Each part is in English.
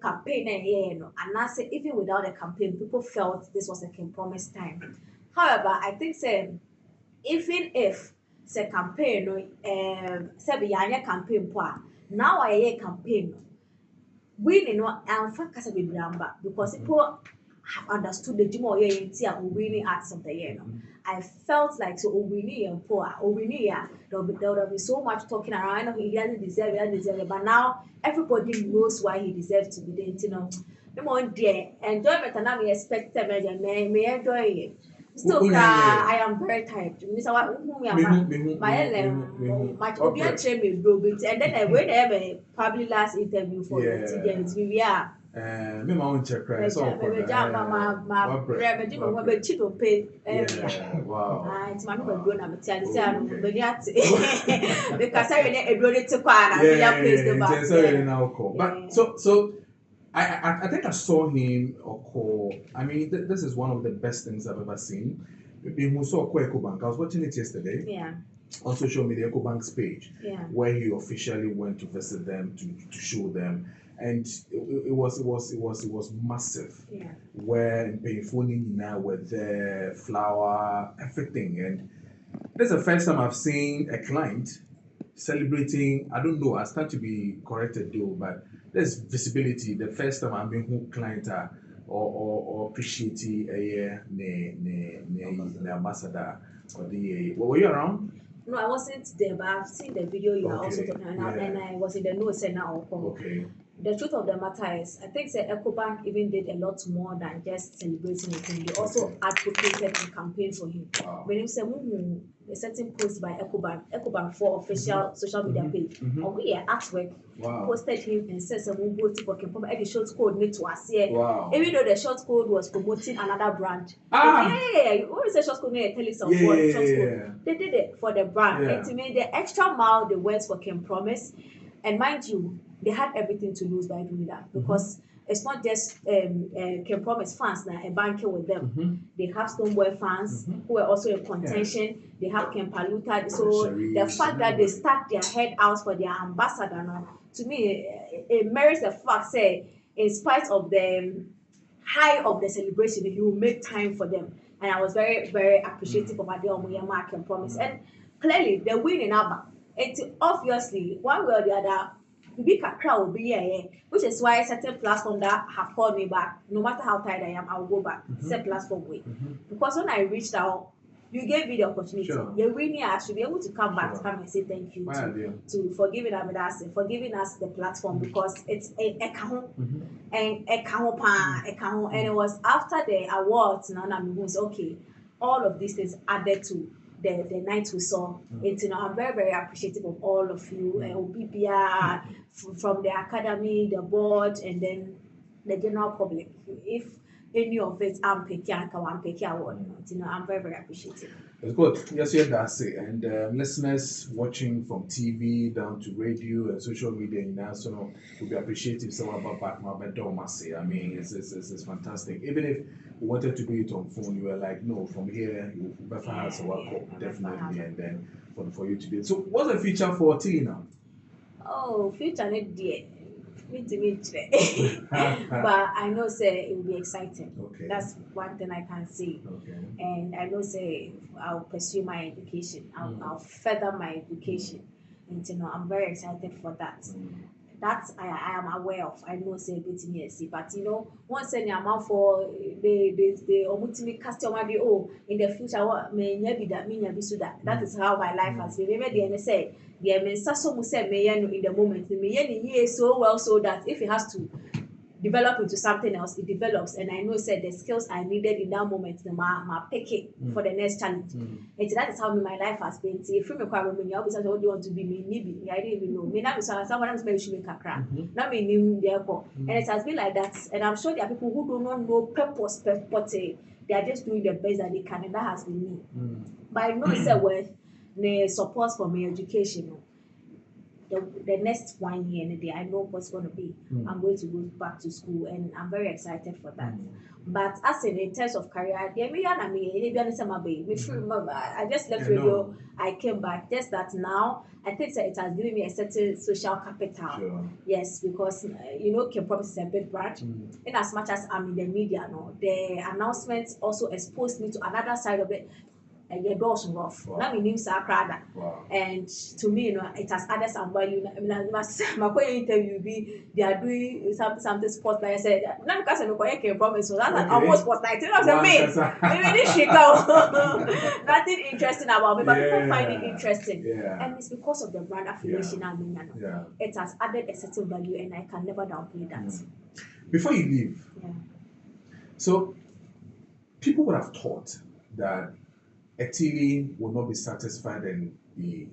campaign and I say even without a campaign, people felt this was a promise time. However, I think say even if say campaign no say be yanya campaign po now I campaign winning no amfa kasa be bramba because people have understood the Jimo or winning arts of the year. No? I felt like so winning and poor or winning yeah there would be so much talking around. I know he doesn't deserve it, but now everybody knows why he deserves to be there. You know, the more dear enjoyment and now we expect them and may enjoy it. Still cry, I am very tired. Mr. What whom you are my obian train me bro and then I went have a probably last interview for the TDNs we are me my own check right so my brother do no be cheap to pay wow ah it's my no bro na me tell say no be that because I really ebro dey take kwa na we are place the back but so I think I saw him or call. I mean, this is one of the best things I've ever seen. Who saw EcoBank. I was watching it yesterday. Yeah. On social media, EcoBank's page, yeah. where he officially went to visit them to show them, and it was massive. Yeah. Where in Payphone now with the flower, everything, and this is the first time I've seen a client celebrating. I don't know. I start to be corrected though, but there's visibility. The first time I'm being who client are or appreciate the ambassador or the. Were you around? No, I wasn't there, but I've seen the video you are also talking about, and I was in the news and now. Okay. The truth of the matter is, I think the EcoBank even did a lot more than just celebrating with him. They also advocated and campaigned for him. Wow. When you say, a certain post by EcoBank for official social media page, or we are artwork, posted him and said, "Someone go to work and the short code need to us here." Wow. Even though the short code was promoting another brand. Yeah, what is the short code? TILLY short code. They did it for the brand. And to me, the extra mile they went for can promise. And mind you, they had everything to lose by doing that because it's not just Can Promise fans now a banker with them. They have Stoneboy fans who are also in contention. They have Ken Paluta. So the fact that they stuck their head out for their ambassador now, to me, it merits the fact say in spite of the high of the celebration, he will make time for them. And I was very, very appreciative of Adeomu Mark and Promise. And clearly, they're winning Abba. It's obviously one way or the other, big crowd will be here, which is why certain platforms that have called me back, no matter how tired I am, I'll go back. Set platform way. Because when I reached out, you gave me the opportunity. You're winning, I should be able to come back to come and say thank you to for giving us the platform because it's a cajon and a cajon and it was after the awards now I'm okay, all of these things added to the night we saw it. I'm very, very appreciative of all of you, OBBR, from the academy, the board, and then the general public. If any of it, I'm picking award. I'm very, very appreciative. It's good. Yes, yeah, that's it. And listeners watching from TV down to radio and social media, so we'll be appreciative. So about back my I mean, it's fantastic. Even if we wanted to do it on phone, you were like, no, from here you better have some work definitely, and then for you to do it. So, what's the future for TILLY now? Oh, future not dear. But I know say it will be exciting. Okay. That's one thing I can say. Okay. And I know say I'll pursue my education. I'll further my education. And I'm very excited for that. That I am aware of. I know say bit me see, but once any amount for the omutimi customer in the future what may be that mean be so that is how my life has been. Maybe the say the mensaso mu say me in the moment me so well so that if it has to develop into something else, it develops. And I know said the skills I needed in that moment, my pick it for the next challenge. And that is how my life has been. See, if you require me, I always say, what do you want to be? Me, I didn't even know. Me now, someone else maybe should make a crack. Now me knew therefore. And it has been like that. And I'm sure there are people who do not know purpose, but they are just doing the best that they can, and that has been me. But I know say well, the support for my education. the next 1 year in a day, I know what's going to be. I'm going to go back to school, and I'm very excited for that. But as in terms of career, I just left radio. I came back. Just that now, I think that it has given me a certain social capital. Sure. Yes, because Kim Promise is a big brand. In as much as I'm in the media, no, the announcements also exposed me to another side of it. And your doors rough. Now my name's Sakrada. And to me, it has added some value. I mean, my interview they are doing something sports. Like I said, not because I'm Kim Promise, so that's almost sports. Like I said, maybe she go. Nothing interesting about me, but people find it interesting. And it's because of the brand affiliation. I mean, it has added a certain value, and I can never downplay that. Before you leave, so people would have thought that a TILLY will not be satisfied and be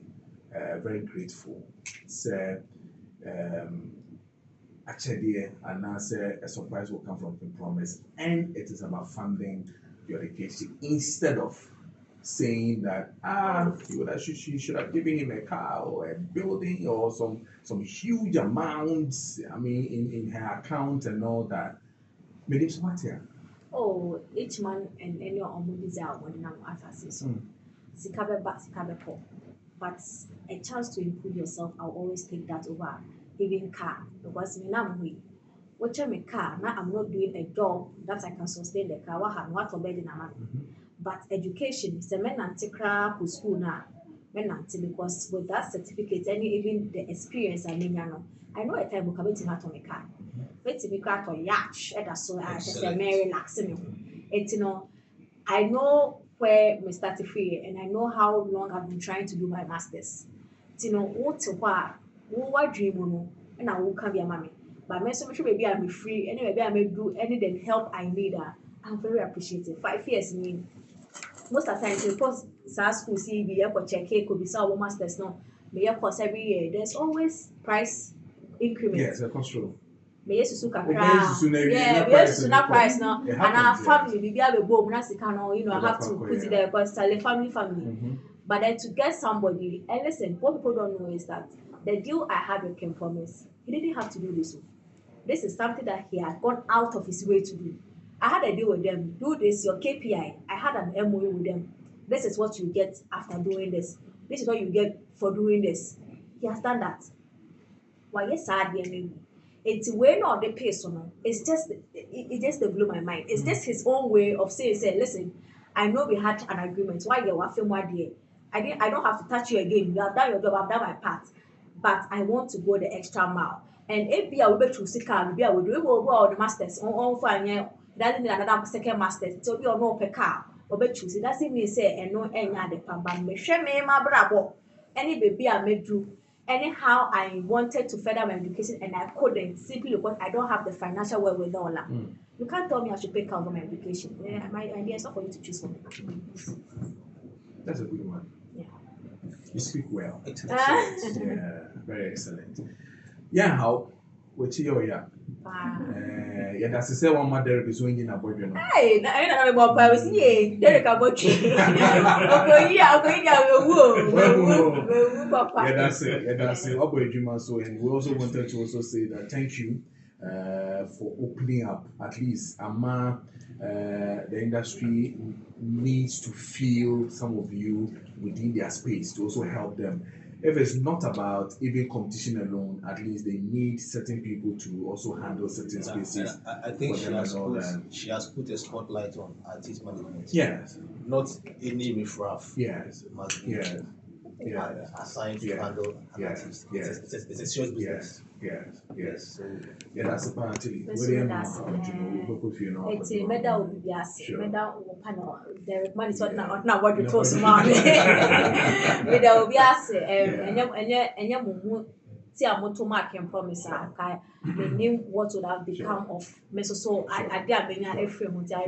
very grateful. So, actually, a surprise will come from the promise, and it is about funding your education instead of saying that she should have given him a car or a building or some huge amounts. I mean, in her account and all that. But it's what here. Oh, each man and any money is out when I'm Sikabe poor. But a chance to improve yourself, I'll always take that over even car. Because me now watch me car, now I'm not doing a job that I can sustain the car. What for bed in a man. But education is a men anti-crap with school now. Men anti because with that certificate, even the experience I know a time will come to my car. Let's be crack or yacht, and so I say, Mary relaxing. It's I know where we started free, and I know how long I've been trying to do my masters. What dream, and I will come be a mommy. But my so maybe I'm free, and maybe I may do any help I need. I'm very appreciative. 5 years mean most of the time, because school CB, check could be so masters no. May course every year. There's always price increment. Yes, of course, true. May you price now, and our family we be able to I have to put it there because it's a family. But then to get somebody, and listen, what people don't know is that the deal I had with Kim Promise, he didn't have to do this. This is something that he had gone out of his way to do. I had a deal with them. Do this, your KPI. I had an MOU with them. This is what you get after doing this. This is what you get for doing this. He has done that. Why yes, sad it's way not the pace on it just blew my mind. It's just his own way of saying, listen, I know we had an agreement. Why you are film one day? I don't have to touch you again. You have done your job, I've done my part. But I want to go the extra mile. And if we are able to see car, we will do all the masters on fine. Doesn't mean another second master. So we are no per car or be choose. It doesn't mean say and no any other pamba. Me share me my bravo. Any baby I may do. Anyhow, I wanted to further my education and I couldn't simply because I don't have the financial wherewithal. You can't tell me I should pay for my education. My idea is not for you to choose for me. That's a good one. Yeah. You speak well. Yeah, very excellent. Yeah, how? What's your yeah, that's the same one. My Derek is winning a boy. Hey, I don't know about privacy. Derek, I'm watching. Yeah, that's it. Yeah, that's it. And we also wanted to also say that thank you for opening up. At least, the industry needs to feel some of you within their space to also help them. If it's not about even competition alone, at least they need certain people to also handle certain spaces. I think she has put a spotlight on artist management. Yes. Not any riffraff. Yes. Yes. Assigned to handle an artist. Yes. It's a serious business. Yes. So, That's a part of it. It's a medal will be as medal panel. The money is not what you told me. Medal will be as and your see a motor mark and promise. I knew what would have become of me. So I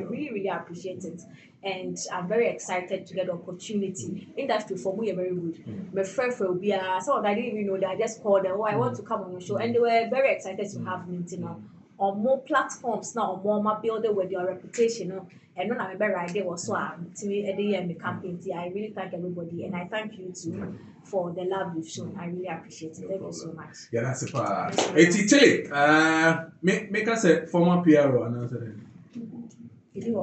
really appreciate it. And I'm very excited to get the opportunity. Industry for me are very good. My friend will be some of I didn't even know that I just called them. Oh, I want to come on your show, and they were very excited to have me. on more platforms now, on more building with your reputation, and when I remember right there was so to me at the end the campaign. I really thank everybody, and I thank you too for the love you've shown. I really appreciate it. Thank you so much. Yeah, that's a part. Hey, Tilly, make us a former PRO announcer. You do